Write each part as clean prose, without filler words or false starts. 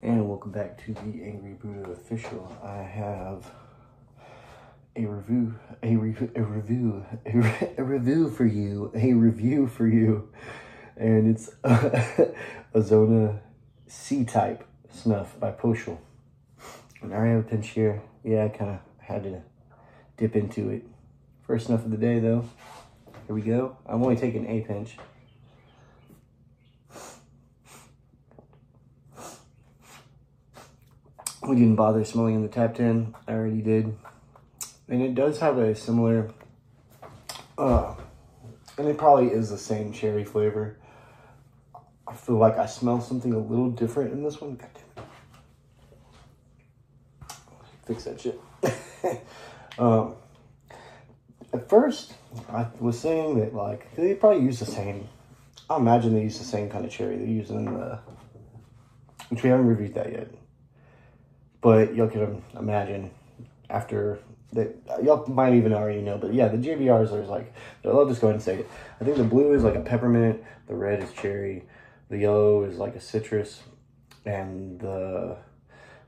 And welcome back to the Angry Buddha Official. I have a review for you, and it's Ozona C-Type Snuff by Pöschl. And I already have a pinch here. Yeah, I kind of had to dip into it. First snuff of the day, though. Here we go. I'm only taking a pinch. We didn't bother smelling in the tap tin. I already did. And it does have a similar, and it probably is the same cherry flavor. I feel like I smell something a little different in this one. God damn it. Fix that shit. At first, I was saying that, like, they probably use the same, I imagine they use the same kind of cherry they use in the, which we haven't reviewed that yet. But y'all can imagine after that, y'all might even already know, but yeah, the JBRs are like, I'll just go ahead and say it. I think the blue is like a peppermint, the red is cherry, the yellow is like a citrus, and the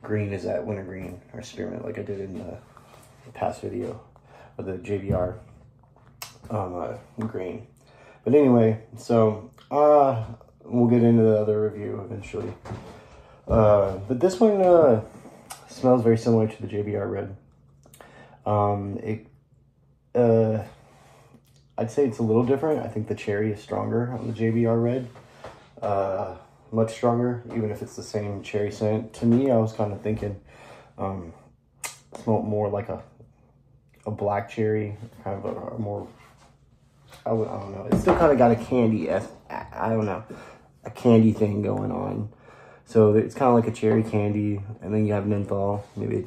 green is that wintergreen or spearmint, like I did in the past video of the JBR green. But anyway, so we'll get into the other review eventually. But this one smells very similar to the JBR red. I'd say it's a little different. I think the cherry is stronger on the JBR red. Much stronger, even if it's the same cherry scent. To me, I was kind of thinking, smelled more like a black cherry, kind of a more, I don't know. It's still kind of got a candy, I don't know, a candy thing going on. So it's kind of like a cherry candy, and then you have menthol, maybe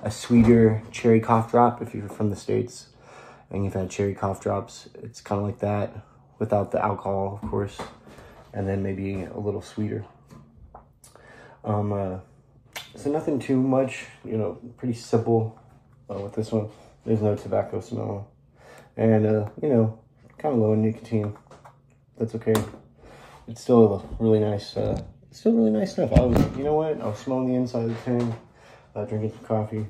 a sweeter cherry cough drop if you're from the States and you've had cherry cough drops. It's kind of like that without the alcohol, of course, and then maybe a little sweeter. So nothing too much, you know, pretty simple with this one. There's no tobacco smell, and you know, kind of low in nicotine. That's okay. It's still really nice. Still really nice stuff. You know what? I was smelling the inside of the tin, drinking some coffee.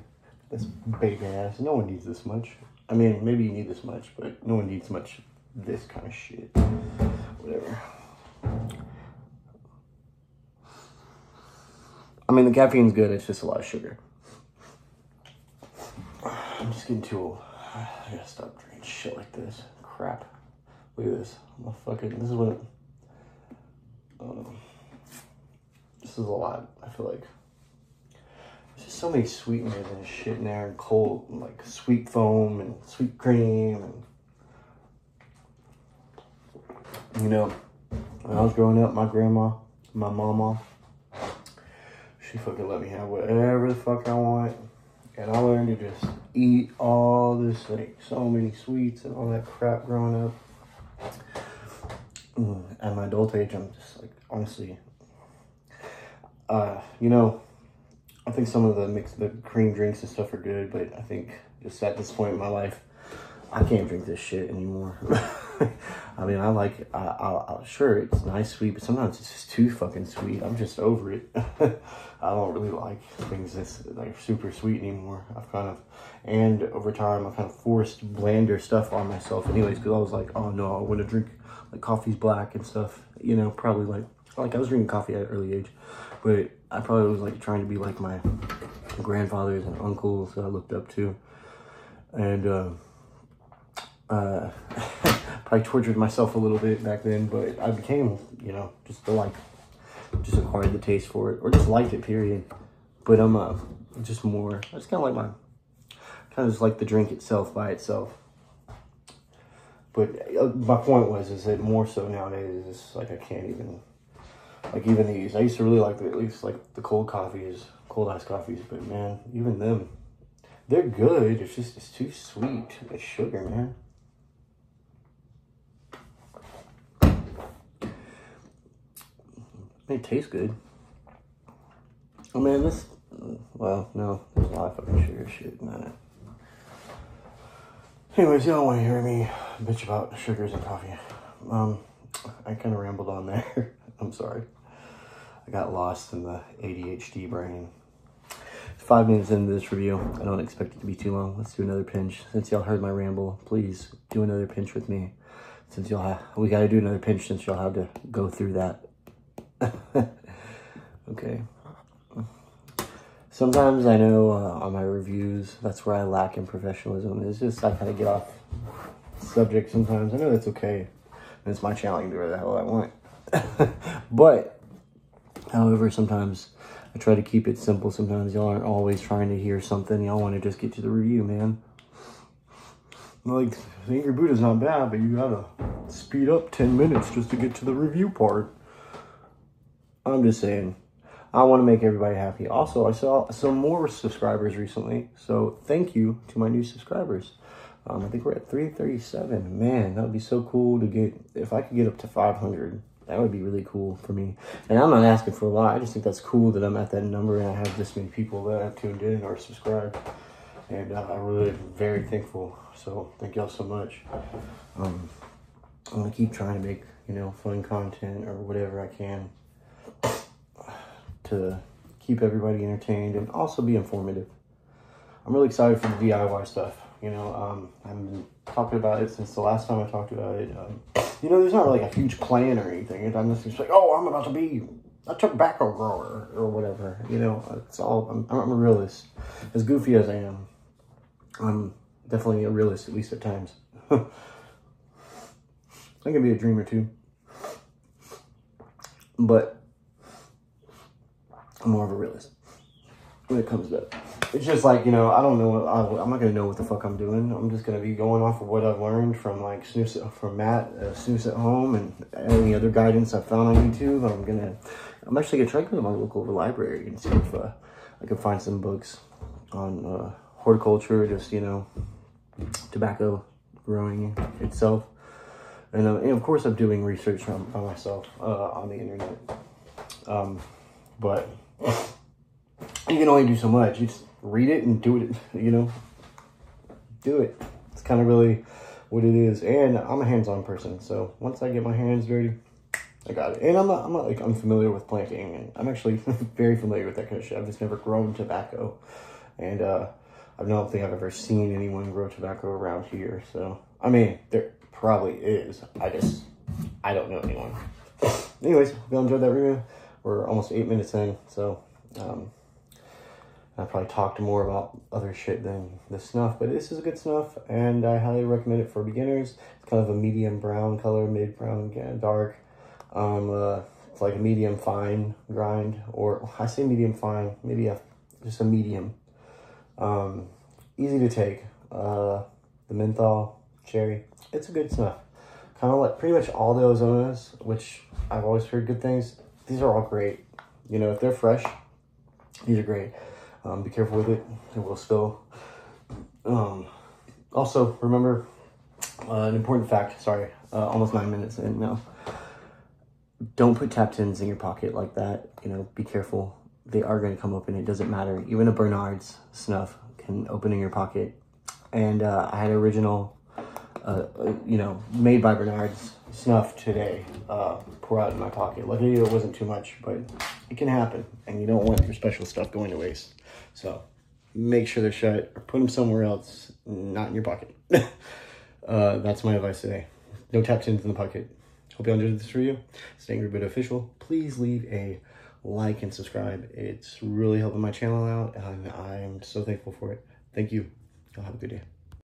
This big ass. No one needs this much. I mean, maybe you need this much, but no one needs much this kind of shit. Whatever. I mean, the caffeine's good. It's just a lot of sugar. I'm just getting too old. I gotta stop drinking shit like this. Crap. Look at this. This is what this is a lot, I feel like. There's just so many sweeteners and shit in there, and cold, and like sweet foam and sweet cream. And, you know, when I was growing up, my grandma, my mama, she fucking let me have whatever the fuck I want. And I learned to just eat all this, like, so many sweets and all that crap growing up. At my adult age, I'm just like, honestly, you know, I think some of the cream drinks and stuff are good, but I think just at this point in my life, I can't drink this shit anymore. I mean, sure, it's nice sweet, but sometimes it's just too fucking sweet. I'm just over it. I don't really like things that's like super sweet anymore. And over time, I kind of forced blander stuff on myself anyways, because I was like, oh no, I want to drink, like, coffee's black and stuff, you know, probably like I was drinking coffee at an early age, but I probably was like trying to be like my grandfathers and uncles that I looked up to, and probably tortured myself a little bit back then, but I became, you know, just acquired the taste for it, or just liked it, period. But I'm just more, I just kind of just like the drink itself by itself. But my point is that more so nowadays, it's like I can't even, like, even these. I used to really like at least like the cold iced coffees, but man, even them, they're good. It's too sweet. It's sugar, man. It tastes good. Oh man, well, no, there's a lot of fucking sugar shit in that. Anyways, y'all want to hear me bitch about sugars and coffee. I kind of rambled on there. I'm sorry. I got lost in the ADHD brain. 5 minutes into this review. I don't expect it to be too long. Let's do another pinch. Since y'all heard my ramble, please do another pinch with me. Since we got to do another pinch since y'all had to go through that. Okay. Sometimes I know on my reviews, that's where I lack in professionalism. It's just I kind of get off subject sometimes. I know that's okay. And it's my channel. I can do whatever the hell I want. But, however, sometimes I try to keep it simple. Sometimes y'all aren't always trying to hear something. Y'all want to just get to the review, man. Like, the Angry Buddha's not bad, but you gotta speed up 10 minutes just to get to the review part. I'm just saying. I want to make everybody happy. Also, I saw some more subscribers recently. So, thank you to my new subscribers. I think we're at 337. Man, that would be so cool to get. If I could get up to 500, that would be really cool for me. And I'm not asking for a lot. I just think that's cool that I'm at that number and I have this many people that have tuned in or subscribed. And I'm really very thankful. So, thank y'all so much. I'm going to keep trying to make, fun content or whatever I can to keep everybody entertained and also be informative. I'm really excited for the DIY stuff. I've been talking about it since the last time I talked about it. There's not really a huge plan or anything. I'm just like, oh, I'm about to be a tobacco grower or whatever. It's all, I'm a realist. As goofy as I am, I'm definitely a realist, at least at times. I can be a dreamer too. But I'm more of a realist when it comes to that. It's just like, I don't know. I'm not going to know what the fuck I'm doing. I'm just going to be going off of what I've learned from like from Matt, Snooze at Home, and any other guidance I found on YouTube. I'm actually going to try to go to my local library and see if I can find some books on horticulture, just, tobacco growing itself. And of course I'm doing research by myself on the internet. But you can only do so much. You just read it and do it, do it. It's kind of really what it is. And I'm a hands-on person. So once I get my hands dirty, I got it. And I'm not like unfamiliar with planting. And I'm actually very familiar with that kind of shit. I've just never grown tobacco. And I don't think I've ever seen anyone grow tobacco around here. So, I mean, there probably is. I don't know anyone. Anyways, hope y'all enjoyed that review. We're almost 8 minutes in. So, I probably talked more about other shit than the snuff, but this is a good snuff, and I highly recommend it for beginners. It's kind of a medium brown color, mid-brown, dark. It's like a medium fine grind, or I say medium fine, maybe just a medium. Easy to take. The menthol, cherry, it's a good snuff. Kind of like pretty much all the Ozonas, which I've always heard good things. These are all great. If they're fresh, these are great. Be careful with it. It will spill. Also, remember, an important fact. Sorry, almost 9 minutes in now. Don't put tap tins in your pocket like that. Be careful. They are going to come open. It doesn't matter. Even a Bernard's snuff can open in your pocket. And I had original, made by Bernard's snuff today, pour out in my pocket. Luckily, it wasn't too much, but it can happen. And you don't want your special stuff going to waste. So make sure they're shut or put them somewhere else, not in your pocket. That's my advice today. No tap tins in the pocket. Hope you enjoyed this review. It's Angry Buddha Official. Please leave a like and subscribe. It's really helping my channel out, and I'm so thankful for it. Thank you. Y'all have a good day.